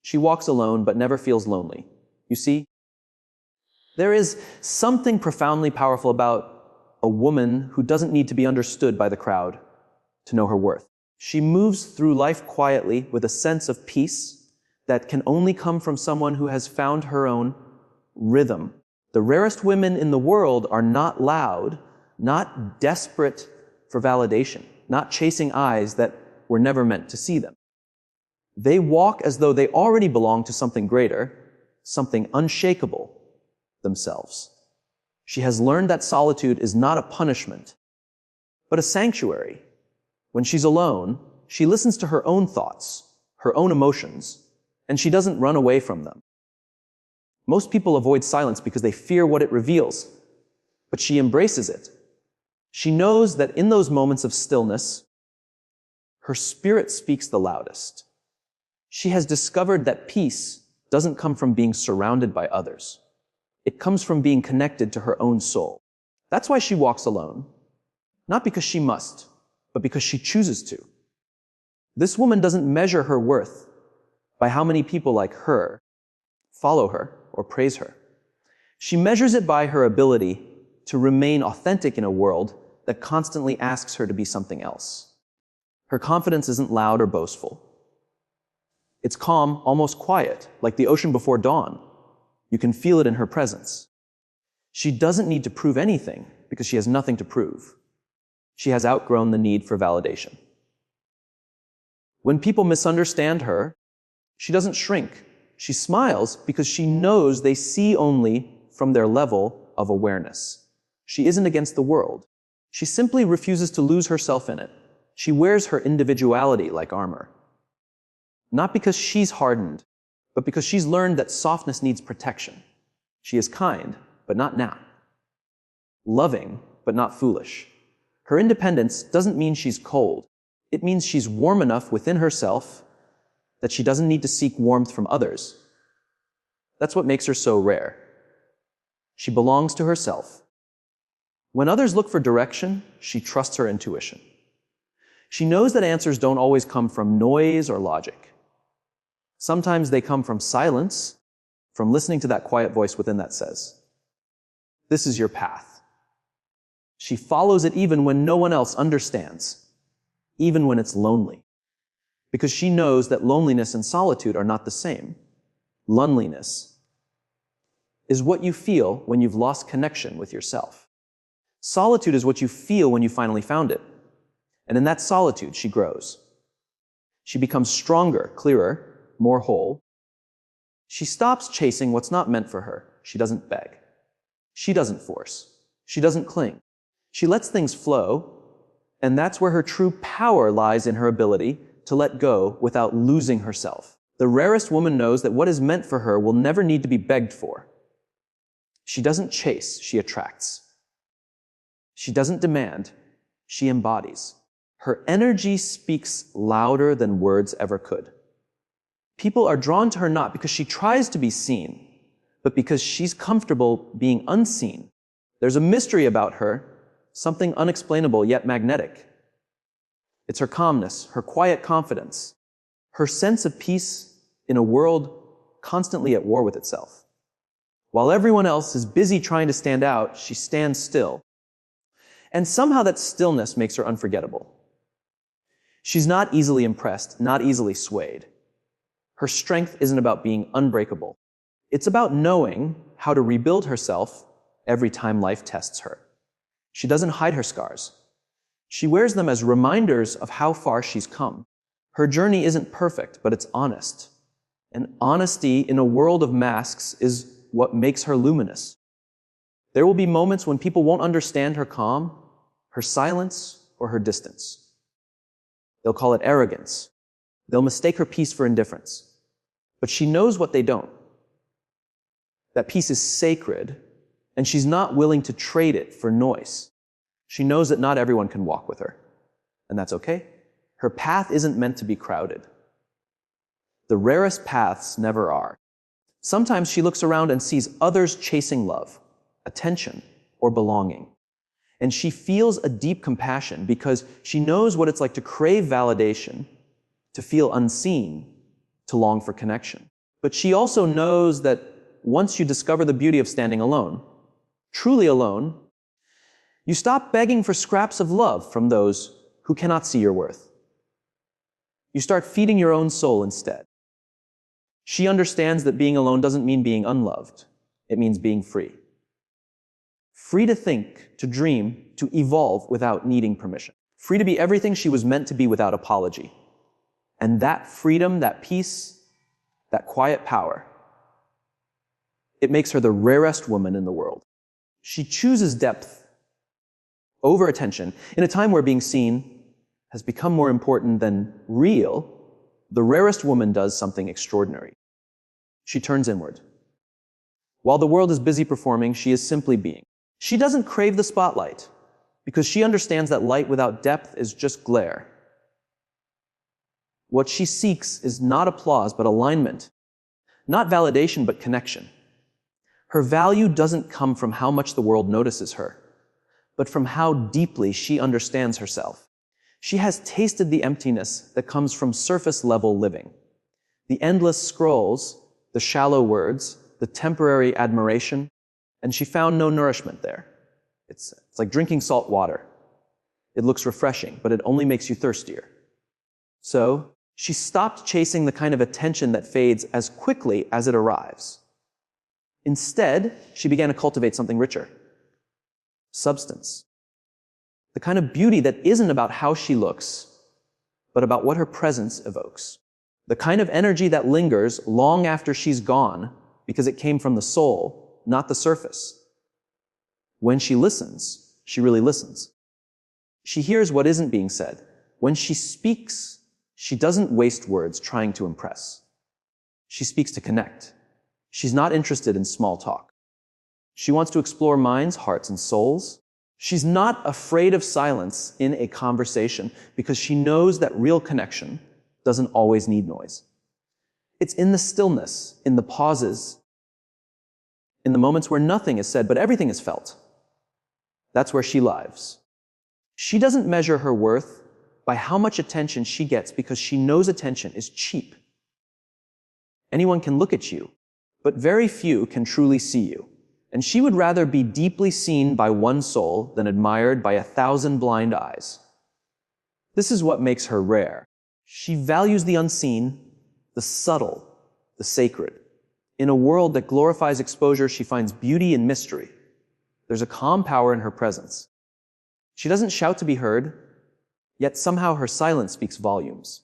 She walks alone but never feels lonely. You see? There is something profoundly powerful about a woman who doesn't need to be understood by the crowd to know her worth. She moves through life quietly with a sense of peace that can only come from someone who has found her own rhythm. The rarest women in the world are not loud, not desperate for validation, not chasing eyes that were never meant to see them. They walk as though they already belong to something greater, something unshakable, themselves. She has learned that solitude is not a punishment, but a sanctuary. When she's alone, she listens to her own thoughts, her own emotions, and she doesn't run away from them. Most people avoid silence because they fear what it reveals, but she embraces it. She knows that in those moments of stillness, her spirit speaks the loudest. She has discovered that peace doesn't come from being surrounded by others. It comes from being connected to her own soul. That's why she walks alone, not because she must, but because she chooses to. This woman doesn't measure her worth by how many people like her follow her or praise her. She measures it by her ability to remain authentic in a world that constantly asks her to be something else. Her confidence isn't loud or boastful. It's calm, almost quiet, like the ocean before dawn. You can feel it in her presence. She doesn't need to prove anything because she has nothing to prove. She has outgrown the need for validation. When people misunderstand her, she doesn't shrink. She smiles because she knows they see only from their level of awareness. She isn't against the world. She simply refuses to lose herself in it. She wears her individuality like armor. Not because she's hardened, but because she's learned that softness needs protection. She is kind, but not now. Loving, but not foolish. Her independence doesn't mean she's cold. It means she's warm enough within herself that she doesn't need to seek warmth from others. That's what makes her so rare. She belongs to herself. When others look for direction, she trusts her intuition. She knows that answers don't always come from noise or logic. Sometimes they come from silence, from listening to that quiet voice within that says, "This is your path." She follows it even when no one else understands, even when it's lonely, because she knows that loneliness and solitude are not the same. Loneliness is what you feel when you've lost connection with yourself. Solitude is what you feel when you finally found it. And in that solitude, she grows. She becomes stronger, clearer, more whole. She stops chasing what's not meant for her. She doesn't beg. She doesn't force. She doesn't cling. She lets things flow, and that's where her true power lies, in her ability to let go without losing herself. The rarest woman knows that what is meant for her will never need to be begged for. She doesn't chase, she attracts. She doesn't demand, she embodies. Her energy speaks louder than words ever could. People are drawn to her not because she tries to be seen, but because she's comfortable being unseen. There's a mystery about her, something unexplainable yet magnetic. It's her calmness, her quiet confidence, her sense of peace in a world constantly at war with itself. While everyone else is busy trying to stand out, she stands still. And somehow that stillness makes her unforgettable. She's not easily impressed, not easily swayed. Her strength isn't about being unbreakable. It's about knowing how to rebuild herself every time life tests her. She doesn't hide her scars. She wears them as reminders of how far she's come. Her journey isn't perfect, but it's honest. And honesty in a world of masks is what makes her luminous. There will be moments when people won't understand her calm, her silence, or her distance. They'll call it arrogance. They'll mistake her peace for indifference. But she knows what they don't. That peace is sacred, and she's not willing to trade it for noise. She knows that not everyone can walk with her, and that's okay. Her path isn't meant to be crowded. The rarest paths never are. Sometimes she looks around and sees others chasing love, attention, or belonging. And she feels a deep compassion because she knows what it's like to crave validation, to feel unseen, to long for connection. But she also knows that once you discover the beauty of standing alone, truly alone, you stop begging for scraps of love from those who cannot see your worth. You start feeding your own soul instead. She understands that being alone doesn't mean being unloved. It means being free. Free to think, to dream, to evolve without needing permission. Free to be everything she was meant to be without apology. And that freedom, that peace, that quiet power, it makes her the rarest woman in the world. She chooses depth over attention. In a time where being seen has become more important than real, the rarest woman does something extraordinary. She turns inward. While the world is busy performing, she is simply being. She doesn't crave the spotlight because she understands that light without depth is just glare. What she seeks is not applause, but alignment. Not validation, but connection. Her value doesn't come from how much the world notices her, but from how deeply she understands herself. She has tasted the emptiness that comes from surface-level living. The endless scrolls, the shallow words, the temporary admiration, and she found no nourishment there. It's like drinking salt water. It looks refreshing, but it only makes you thirstier. So, she stopped chasing the kind of attention that fades as quickly as it arrives. Instead, she began to cultivate something richer. Substance. The kind of beauty that isn't about how she looks, but about what her presence evokes. The kind of energy that lingers long after she's gone because it came from the soul, not the surface. When she listens, she really listens. She hears what isn't being said. When she speaks, she doesn't waste words trying to impress. She speaks to connect. She's not interested in small talk. She wants to explore minds, hearts, and souls. She's not afraid of silence in a conversation because she knows that real connection doesn't always need noise. It's in the stillness, in the pauses, in the moments where nothing is said but everything is felt. That's where she lives. She doesn't measure her worth by how much attention she gets because she knows attention is cheap. Anyone can look at you, but very few can truly see you. And she would rather be deeply seen by one soul than admired by 1,000 blind eyes. This is what makes her rare. She values the unseen, the subtle, the sacred. In a world that glorifies exposure, she finds beauty in mystery. There's a calm power in her presence. She doesn't shout to be heard, yet somehow her silence speaks volumes.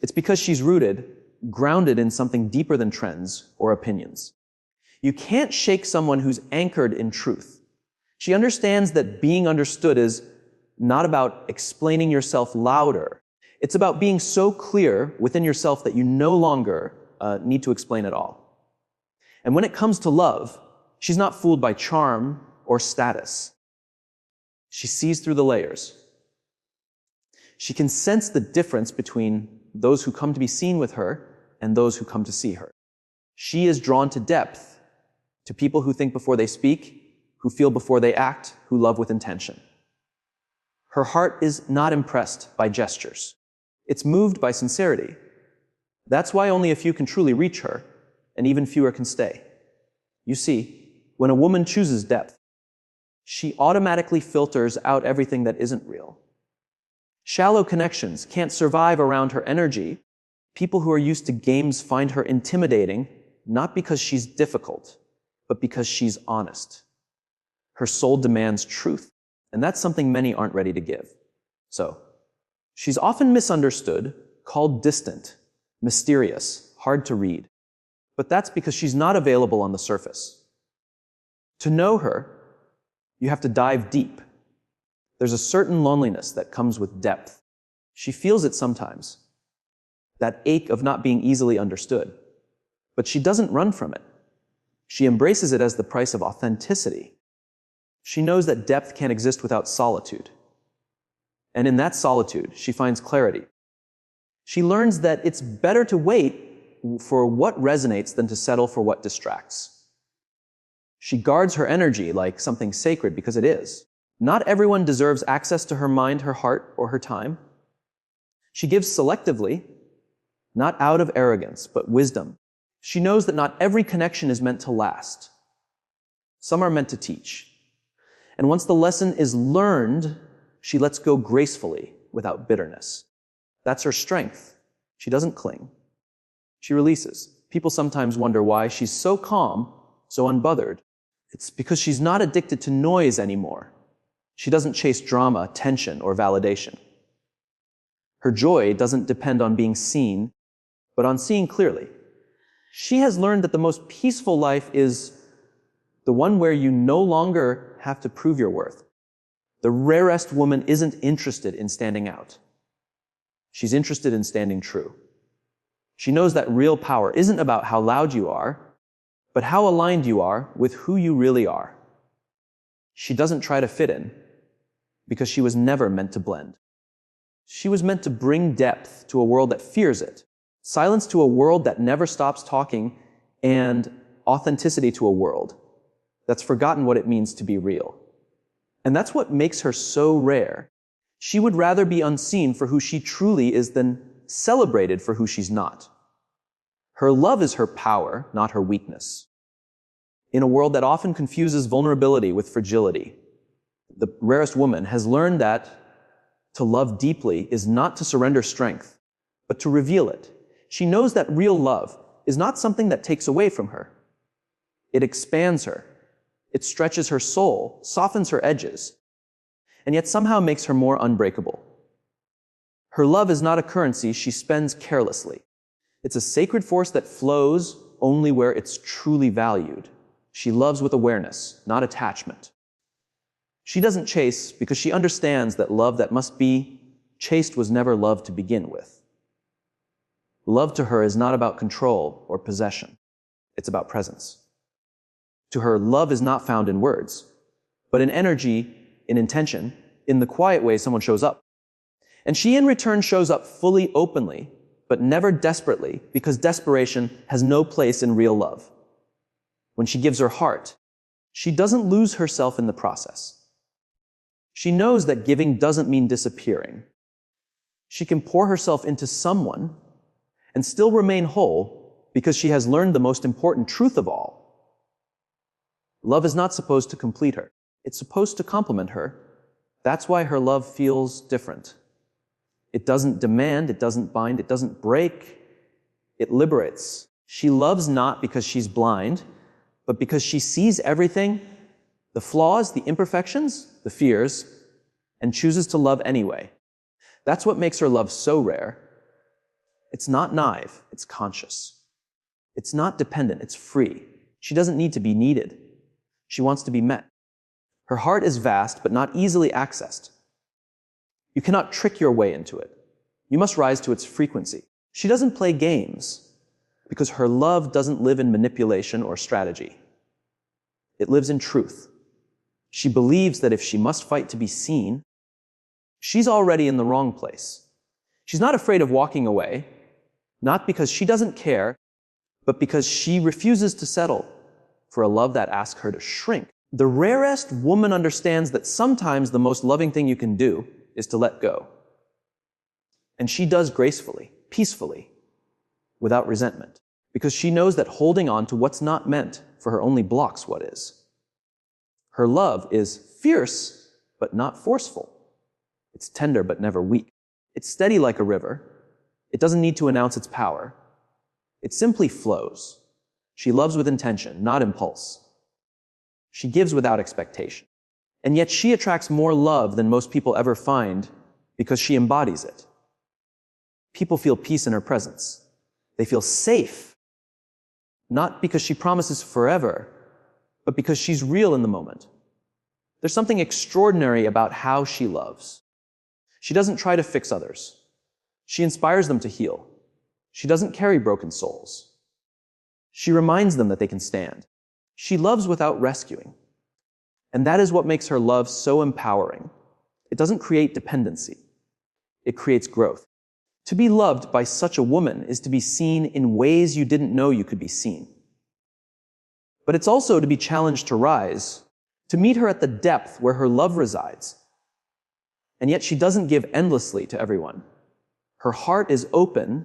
It's because she's rooted, grounded in something deeper than trends or opinions. You can't shake someone who's anchored in truth. She understands that being understood is not about explaining yourself louder. It's about being so clear within yourself that you no longer need to explain at all. And when it comes to love, she's not fooled by charm or status. She sees through the layers. She can sense the difference between those who come to be seen with her and those who come to see her. She is drawn to depth, to people who think before they speak, who feel before they act, who love with intention. Her heart is not impressed by gestures. It's moved by sincerity. That's why only a few can truly reach her, and even fewer can stay. You see, when a woman chooses depth, she automatically filters out everything that isn't real. Shallow connections can't survive around her energy. People who are used to games find her intimidating, not because she's difficult, but because she's honest. Her soul demands truth, and that's something many aren't ready to give. So, she's often misunderstood, called distant, mysterious, hard to read. But that's because she's not available on the surface. To know her, you have to dive deep. There's a certain loneliness that comes with depth. She feels it sometimes, that ache of not being easily understood. But she doesn't run from it. She embraces it as the price of authenticity. She knows that depth can't exist without solitude. And in that solitude, she finds clarity. She learns that it's better to wait for what resonates than to settle for what distracts. She guards her energy like something sacred because it is. Not everyone deserves access to her mind, her heart, or her time. She gives selectively, not out of arrogance, but wisdom. She knows that not every connection is meant to last. Some are meant to teach. And once the lesson is learned, she lets go gracefully without bitterness. That's her strength. She doesn't cling. She releases. People sometimes wonder why she's so calm, so unbothered. It's because she's not addicted to noise anymore. She doesn't chase drama, tension, or validation. Her joy doesn't depend on being seen, but on seeing clearly. She has learned that the most peaceful life is the one where you no longer have to prove your worth. The rarest woman isn't interested in standing out. She's interested in standing true. She knows that real power isn't about how loud you are, but how aligned you are with who you really are. She doesn't try to fit in, because she was never meant to blend. She was meant to bring depth to a world that fears it, silence to a world that never stops talking, and authenticity to a world that's forgotten what it means to be real. And that's what makes her so rare. She would rather be unseen for who she truly is than celebrated for who she's not. Her love is her power, not her weakness. In a world that often confuses vulnerability with fragility, the rarest woman has learned that to love deeply is not to surrender strength, but to reveal it. She knows that real love is not something that takes away from her. It expands her. It stretches her soul, softens her edges, and yet somehow makes her more unbreakable. Her love is not a currency she spends carelessly. It's a sacred force that flows only where it's truly valued. She loves with awareness, not attachment. She doesn't chase because she understands that love that must be chased was never love to begin with. Love to her is not about control or possession. It's about presence. To her, love is not found in words, but in energy, in intention, in the quiet way someone shows up. And she in return shows up fully, openly, but never desperately, because desperation has no place in real love. When she gives her heart, she doesn't lose herself in the process. She knows that giving doesn't mean disappearing. She can pour herself into someone and still remain whole because she has learned the most important truth of all. Love is not supposed to complete her. It's supposed to complement her. That's why her love feels different. It doesn't demand, it doesn't bind, it doesn't break. It liberates. She loves not because she's blind, but because she sees everything, the flaws, the imperfections, the fears, and chooses to love anyway. That's what makes her love so rare. It's not naive, it's conscious. It's not dependent, it's free. She doesn't need to be needed. She wants to be met. Her heart is vast, but not easily accessed. You cannot trick your way into it. You must rise to its frequency. She doesn't play games because her love doesn't live in manipulation or strategy. It lives in truth. She believes that if she must fight to be seen, she's already in the wrong place. She's not afraid of walking away, not because she doesn't care, but because she refuses to settle for a love that asks her to shrink. The rarest woman understands that sometimes the most loving thing you can do is to let go. And she does gracefully, peacefully, without resentment, because she knows that holding on to what's not meant for her only blocks what is. Her love is fierce, but not forceful. It's tender, but never weak. It's steady like a river. It doesn't need to announce its power. It simply flows. She loves with intention, not impulse. She gives without expectation. And yet she attracts more love than most people ever find because she embodies it. People feel peace in her presence. They feel safe, not because she promises forever, but because she's real in the moment. There's something extraordinary about how she loves. She doesn't try to fix others. She inspires them to heal. She doesn't carry broken souls. She reminds them that they can stand. She loves without rescuing. And that is what makes her love so empowering. It doesn't create dependency. It creates growth. To be loved by such a woman is to be seen in ways you didn't know you could be seen. But it's also to be challenged to rise, to meet her at the depth where her love resides. And yet she doesn't give endlessly to everyone. Her heart is open,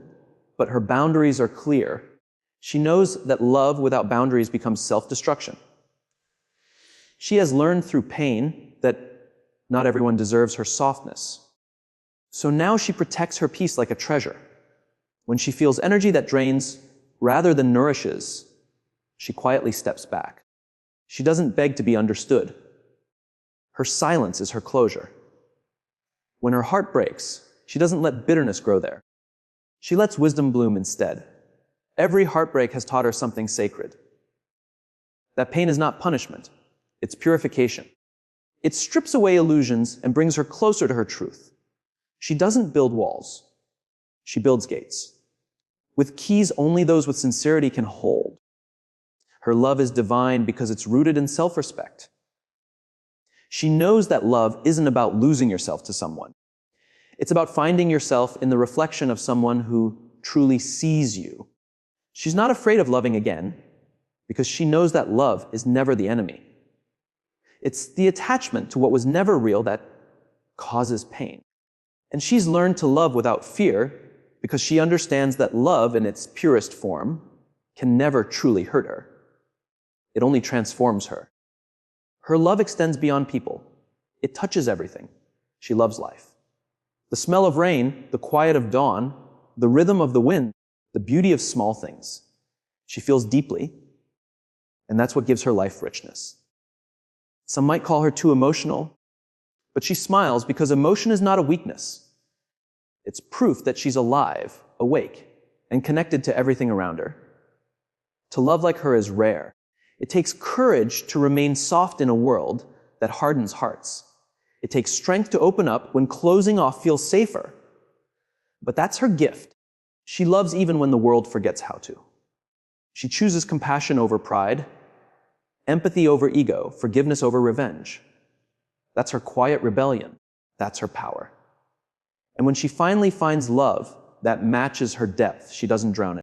but her boundaries are clear. She knows that love without boundaries becomes self-destruction. She has learned through pain that not everyone deserves her softness. So now she protects her peace like a treasure. When she feels energy that drains rather than nourishes, she quietly steps back. She doesn't beg to be understood. Her silence is her closure. When her heart breaks, she doesn't let bitterness grow there. She lets wisdom bloom instead. Every heartbreak has taught her something sacred. That pain is not punishment, it's purification. It strips away illusions and brings her closer to her truth. She doesn't build walls. She builds gates. With keys only those with sincerity can hold. Her love is divine because it's rooted in self-respect. She knows that love isn't about losing yourself to someone. It's about finding yourself in the reflection of someone who truly sees you. She's not afraid of loving again because she knows that love is never the enemy. It's the attachment to what was never real that causes pain. And she's learned to love without fear because she understands that love in its purest form can never truly hurt her. It only transforms her. Her love extends beyond people. It touches everything. She loves life. The smell of rain, the quiet of dawn, the rhythm of the wind, the beauty of small things. She feels deeply, and that's what gives her life richness. Some might call her too emotional, but she smiles because emotion is not a weakness. It's proof that she's alive, awake, and connected to everything around her. To love like her is rare. It takes courage to remain soft in a world that hardens hearts. It takes strength to open up when closing off feels safer. But that's her gift. She loves even when the world forgets how to. She chooses compassion over pride, empathy over ego, forgiveness over revenge. That's her quiet rebellion. That's her power. And when she finally finds love that matches her depth, she doesn't drown it.